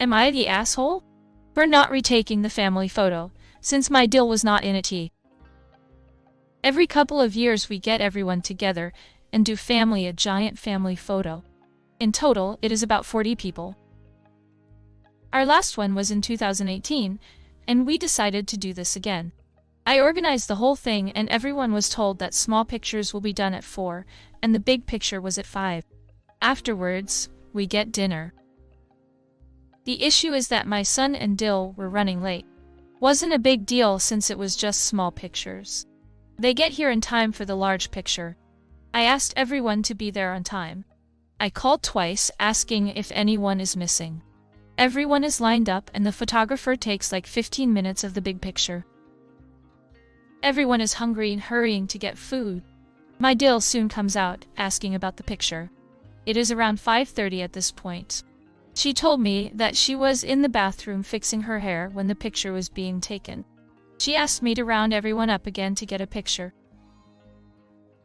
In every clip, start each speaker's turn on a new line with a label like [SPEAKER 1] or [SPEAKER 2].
[SPEAKER 1] Am I the asshole? For not retaking the family photo, since my DIL was not in it. Every couple of years we get everyone together and do a giant family photo. In total, it is about 40 people. Our last one was in 2018, and we decided to do this again. I organized the whole thing and everyone was told that small pictures will be done at 4, and the big picture was at 5. Afterwards, we get dinner. The issue is that my son and DIL were running late. Wasn't a big deal since it was just small pictures. They get here in time for the large picture. I asked everyone to be there on time. I called twice asking if anyone is missing. Everyone is lined up and the photographer takes like 15 minutes of the big picture. Everyone is hungry and hurrying to get food. My DIL soon comes out, asking about the picture. It is around 5:30 at this point. She told me that she was in the bathroom fixing her hair when the picture was being taken. She asked me to round everyone up again to get a picture.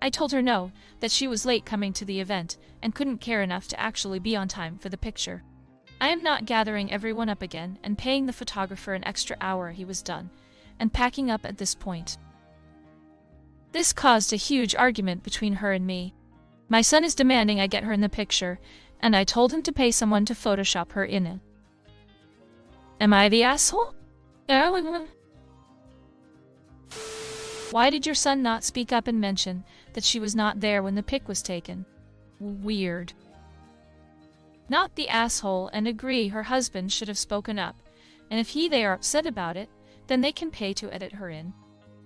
[SPEAKER 1] I told her no, that she was late coming to the event, and couldn't care enough to actually be on time for the picture. I am not gathering everyone up again and paying the photographer an extra hour he was done, and packing up at this point. This caused a huge argument between her and me. My son is demanding I get her in the picture, and I told him to pay someone to Photoshop her in it. Am I the asshole? Why did your son not speak up and mention that she was not there when the pic was taken? Weird. Not the asshole and agree her husband should have spoken up, and if they are upset about it, then they can pay to edit her in.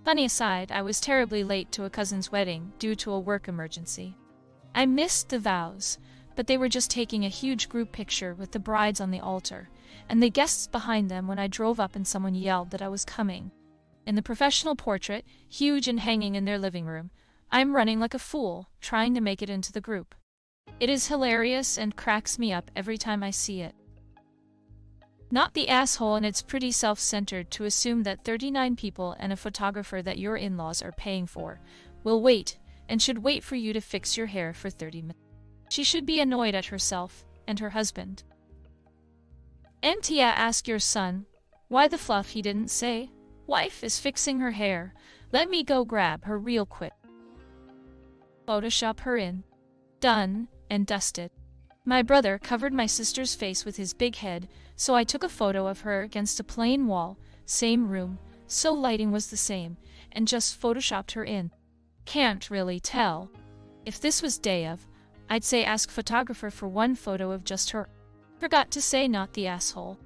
[SPEAKER 1] Funny aside, I was terribly late to a cousin's wedding due to a work emergency. I missed the vows, but they were just taking a huge group picture with the brides on the altar, and the guests behind them when I drove up and someone yelled that I was coming. In the professional portrait, huge and hanging in their living room, I'm running like a fool, trying to make it into the group. It is hilarious and cracks me up every time I see it. Not the asshole, and it's pretty self-centered to assume that 39 people and a photographer that your in-laws are paying for will wait and should wait for you to fix your hair for 30 minutes. She should be annoyed at herself and her husband. Antia, ask your son why the fluff he didn't say. Wife is fixing her hair. Let me go grab her real quick. Photoshop her in. Done and dusted. My brother covered my sister's face with his big head, so I took a photo of her against a plain wall, same room, so lighting was the same, and just photoshopped her in. Can't really tell. If this was day of, I'd say ask photographer for one photo of just her. Forgot to say not the asshole.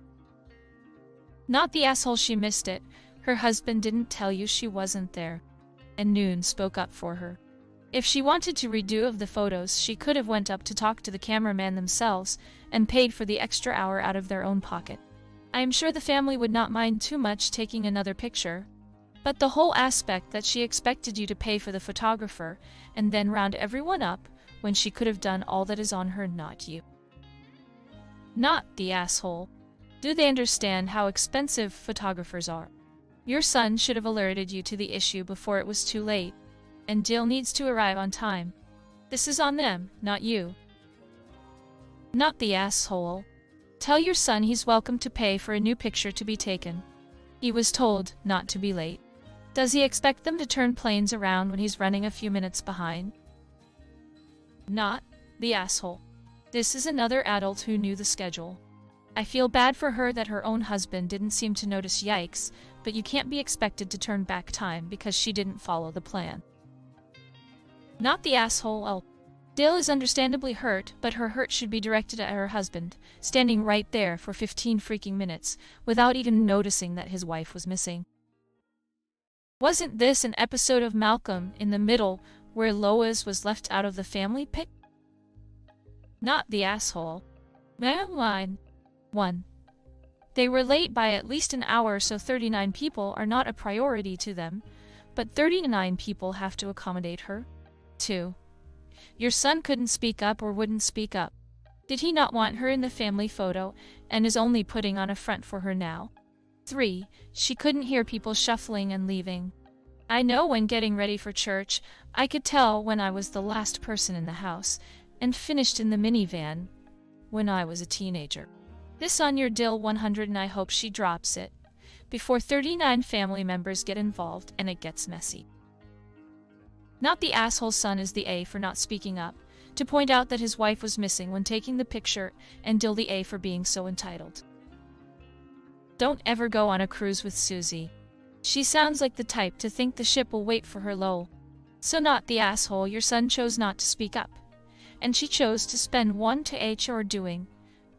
[SPEAKER 1] Not the asshole, she missed it. Her husband didn't tell you she wasn't there. And Noon spoke up for her. If she wanted to redo of the photos, she could have went up to talk to the cameraman themselves and paid for the extra hour out of their own pocket. I am sure the family would not mind too much taking another picture. But the whole aspect that she expected you to pay for the photographer and then round everyone up when she could have done all that is on her, not you. Not the asshole. Do they understand how expensive photographers are? Your son should have alerted you to the issue before it was too late. And Jill needs to arrive on time. This is on them, not you. Not the asshole. Tell your son he's welcome to pay for a new picture to be taken. He was told not to be late. Does he expect them to turn planes around when he's running a few minutes behind? Not the asshole. This is another adult who knew the schedule. I feel bad for her that her own husband didn't seem to notice. Yikes, but you can't be expected to turn back time because she didn't follow the plan. Not the asshole. Oh. DIL is understandably hurt, but her hurt should be directed at her husband, standing right there for 15 freaking minutes, without even noticing that his wife was missing. Wasn't this an episode of Malcolm in the Middle where Lois was left out of the family pic? Not the asshole. Line 1. They were late by at least an hour, so 39 people are not a priority to them, but 39 people have to accommodate her. 2. Your son couldn't speak up or wouldn't speak up. Did he not want her in the family photo and is only putting on a front for her now? 3. She couldn't hear people shuffling and leaving. I know when getting ready for church, I could tell when I was the last person in the house and finished in the minivan when I was a teenager. This on your DIL 100 and I hope she drops it before 39 family members get involved and it gets messy. Not the asshole son is the A for not speaking up to point out that his wife was missing when taking the picture, and DIL the A for being so entitled. Don't ever go on a cruise with Susie. She sounds like the type to think the ship will wait for her lol. So not the asshole, your son chose not to speak up, and she chose to spend 1 to H or doing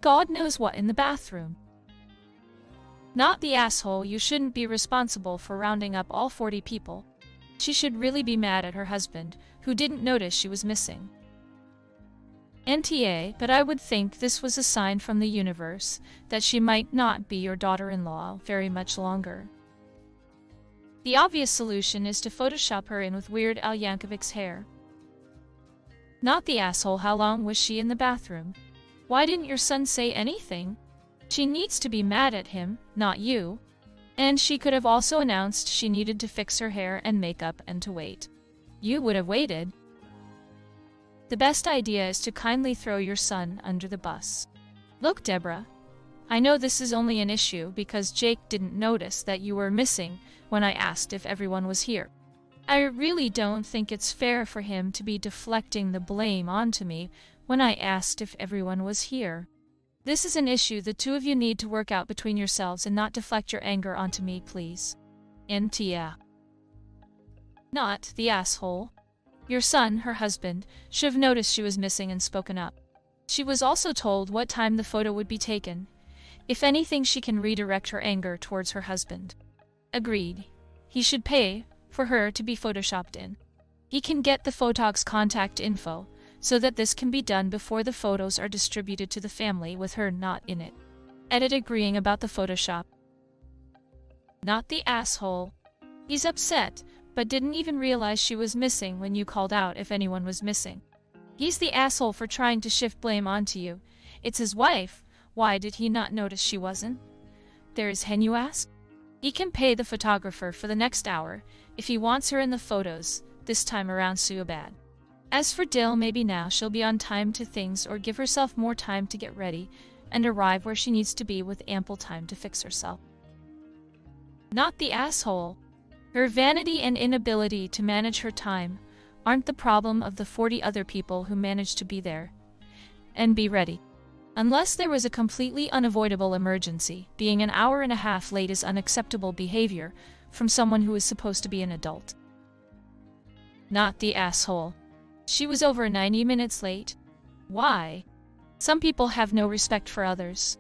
[SPEAKER 1] God knows what in the bathroom. Not the asshole, you shouldn't be responsible for rounding up all 40 people. She should really be mad at her husband, who didn't notice she was missing. NTA, but I would think this was a sign from the universe that she might not be your daughter-in-law very much longer. The obvious solution is to Photoshop her in with Weird Al Yankovic's hair. Not the asshole, how long was she in the bathroom? Why didn't your son say anything? She needs to be mad at him, not you. And she could have also announced she needed to fix her hair and makeup and to wait. You would have waited. The best idea is to kindly throw your son under the bus. Look, Deborah, I know this is only an issue because Jake didn't notice that you were missing when I asked if everyone was here. I really don't think it's fair for him to be deflecting the blame onto me when I asked if everyone was here. This is an issue the two of you need to work out between yourselves and not deflect your anger onto me, please. NTA. Not the asshole. Your son, her husband, should have noticed she was missing and spoken up. She was also told what time the photo would be taken. If anything, she can redirect her anger towards her husband. Agreed. He should pay for her to be photoshopped in. He can get the photog's contact info so that this can be done before the photos are distributed to the family with her not in it. Edit agreeing about the Photoshop. Not the asshole. He's upset, but didn't even realize she was missing when you called out if anyone was missing. He's the asshole for trying to shift blame onto you. It's his wife. Why did he not notice she wasn't? There is hen, you ask? He can pay the photographer for the next hour if he wants her in the photos, this time around so bad. As for DIL, maybe now she'll be on time to things or give herself more time to get ready and arrive where she needs to be with ample time to fix herself. Not the asshole. Her vanity and inability to manage her time aren't the problem of the 40 other people who managed to be there and be ready. Unless there was a completely unavoidable emergency, being an hour and a half late is unacceptable behavior from someone who is supposed to be an adult. Not the asshole. She was over 90 minutes late. Why? Some people have no respect for others.